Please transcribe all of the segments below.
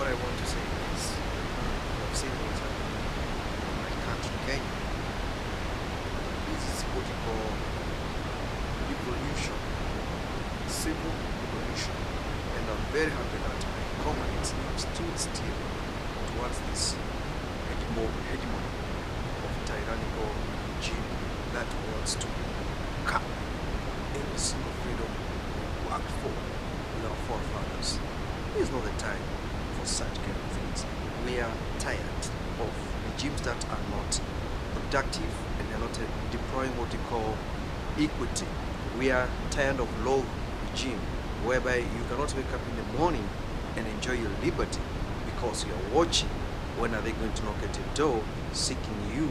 what I want to say is, I've seen what's happening in my country, Kenya. This is what you call evolution, civil evolution. And I'm very happy that my comrades have stood still towards this hegemony of tyrannical regime that wants to cap every single freedom we worked for with our forefathers. This is not the time for such kind of things. We are tired of regimes that are not productive and are not deploying what we call equity. We are tired of low regime whereby you cannot wake up in the morning and enjoy your liberty because you are watching when are they going to knock at your door, seeking you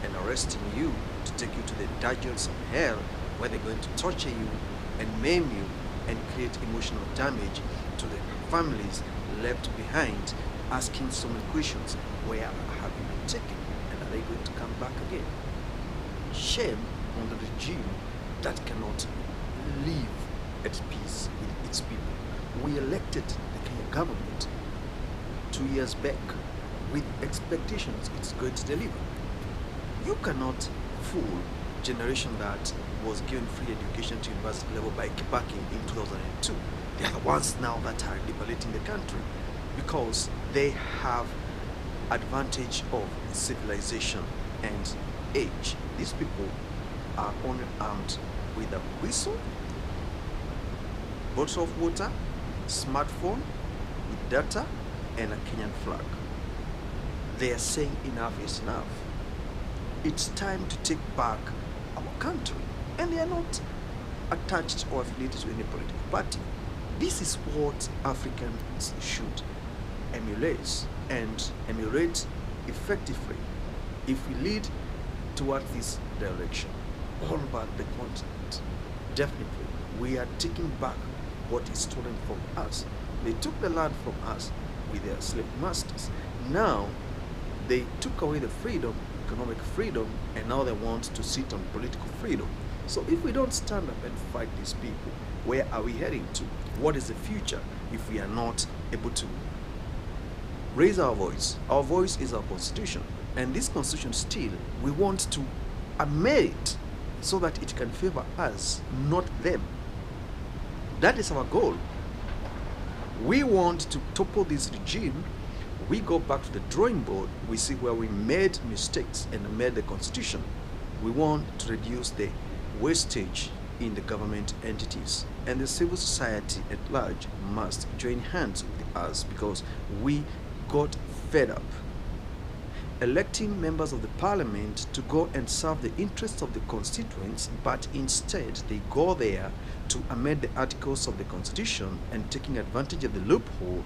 and arresting you to take you to the dungeons of hell, where they're going to torture you and maim you and create emotional damage to the families left behind, asking so many questions. Where have you been taken, and are they going to come back again? Shame on the regime that cannot live at peace with its people. We elected the Kenya government 2 years back with expectations it's going to deliver. You cannot fool generation that was given free education to university level by Kibaki in 2002. They are the ones now that are liberating the country because they have advantage of civilization and age. These people are only armed with a whistle, bottle of water, smartphone with data, and a Kenyan flag. They are saying enough is enough. It's time to take back our country. And they are not attached or affiliated to any political party. This is what Africans should emulate and emulate effectively if we lead towards this direction all over the continent. Definitely, we are taking back what is stolen from us. They took the land from us with their slave masters. Now, they took away the freedom, economic freedom, and now they want to sit on political freedom. So if we don't stand up and fight these people, where are we heading to? What is the future if we are not able to raise our voice? Our voice is our constitution, and this constitution still, we want to amend it so that it can favor us, not them. That is our goal. We want to topple this regime. We go back to the drawing board. We see where we made mistakes and amend the constitution. We want to reduce the wastage in the government entities, and the civil society at large must join hands with us because we got fed up electing members of the parliament to go and serve the interests of the constituents, but instead they go there to amend the articles of the constitution and taking advantage of the loophole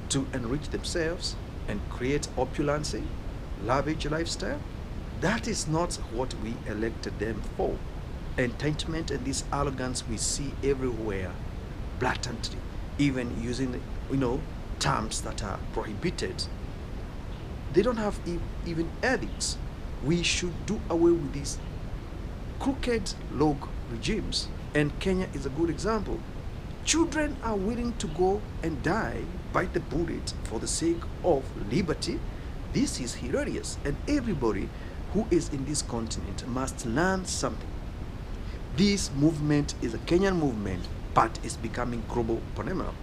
to enrich themselves and create opulency, lavish lifestyle. That is not what we elected them for. Entitlement and this arrogance we see everywhere, blatantly, even using, terms that are prohibited. They don't have even ethics. We should do away with these crooked log regimes, and Kenya is a good example. Children are willing to go and die, bite the bullet for the sake of liberty. This is hilarious, and everybody who is in this continent must learn something. This movement is a Kenyan movement, but it's becoming global phenomenon.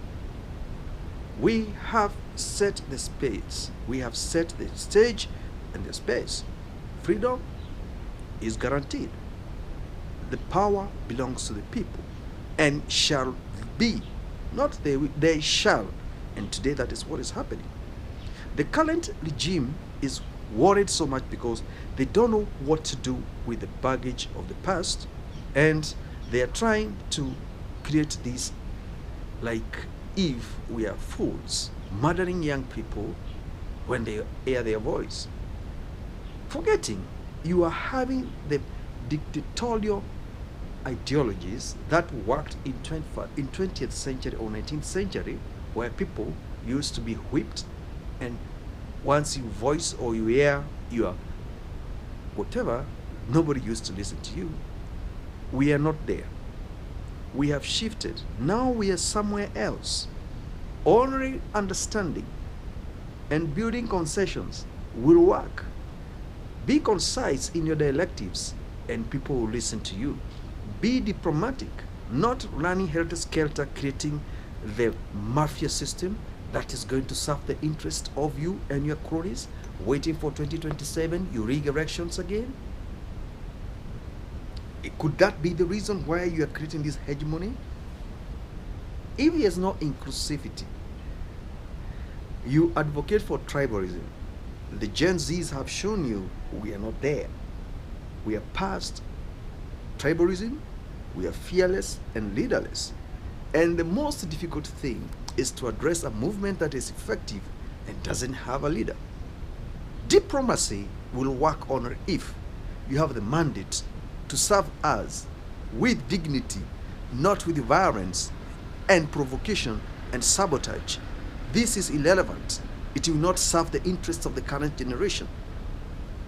We have set the space, we have set the stage and the space. Freedom is guaranteed. The power belongs to the people and shall be, not they shall. And today that is what is happening. The current regime is worried so much because they don't know what to do with the baggage of the past, and they are trying to create this like if we are fools, murdering young people when they hear their voice, forgetting you are having the dictatorial ideologies that worked in 20th century or 19th century, where people used to be whipped, and once you voice or you hear your whatever, nobody used to listen to you. We are not there. We have shifted. Now we are somewhere else. Only understanding and building concessions will work. Be concise in your directives and people will listen to you. Be diplomatic, not running helter-skelter, creating the mafia system that is going to serve the interest of you and your cronies, waiting for 2027, you rig elections again. Could that be the reason why you are creating this hegemony? If there is no inclusivity, you advocate for tribalism. The Gen Zs have shown you we are not there. We are past tribalism, we are fearless and leaderless. And the most difficult thing is to address a movement that is effective and doesn't have a leader. Diplomacy will work only if you have the mandate to serve us with dignity, not with violence and provocation and sabotage. This is irrelevant. It will not serve the interests of the current generation.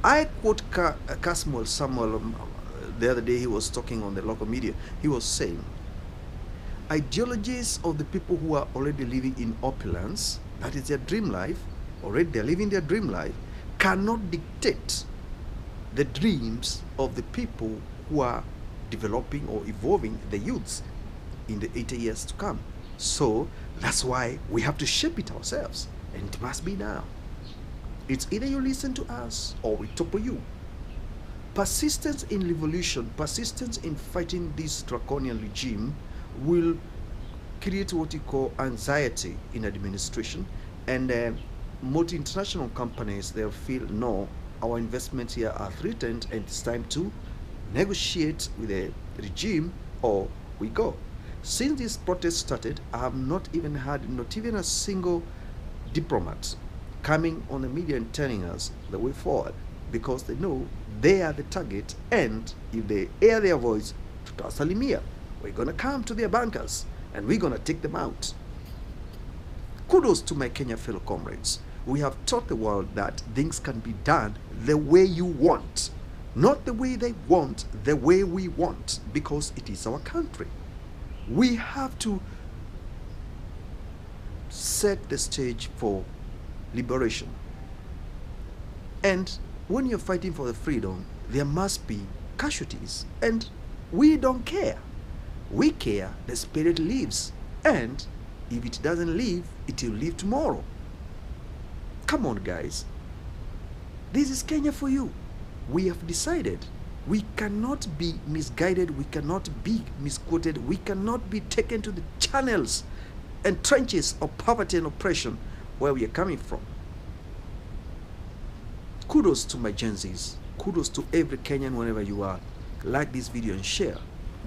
I quote Casmuel Samuel the other day. He was talking on the local media. He was saying, ideologies of the people who are already living in opulence, that is their dream life, already they're living their dream life, cannot dictate the dreams of the people who are developing or evolving, the youths, in the 80 years to come. So that's why we have to shape it ourselves, and it must be now. It's either you listen to us or we topple you. Persistence in revolution, persistence in fighting this draconian regime will create what you call anxiety in administration, and multi-international companies, they'll feel, no, our investments here are threatened and it's time to negotiate with the regime or we go. Since this protest started, I have not even a single diplomat coming on the media and telling us the way forward, because they know they are the target, and if they air their voice, tutasalimia, we're gonna come to their bunkers and we're gonna take them out. Kudos to my Kenya fellow comrades. We have taught the world that things can be done the way you want, not the way they want, the way we want, because it is our country. We have to set the stage for liberation. And when you're fighting for the freedom, there must be casualties, and we don't care. We care the spirit lives, and if it doesn't live, it will live tomorrow. Come on, guys. This is Kenya for you. We have decided we cannot be misguided, we cannot be misquoted, we cannot be taken to the channels and trenches of poverty and oppression where we are coming from. Kudos to my Gen Zs. Kudos to every Kenyan wherever you are. Like this video and share.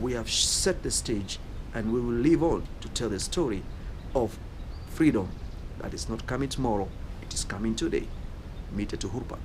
We have set the stage and we will live on to tell the story of freedom that is not coming tomorrow, it is coming today. Ni Yetu Hurpak.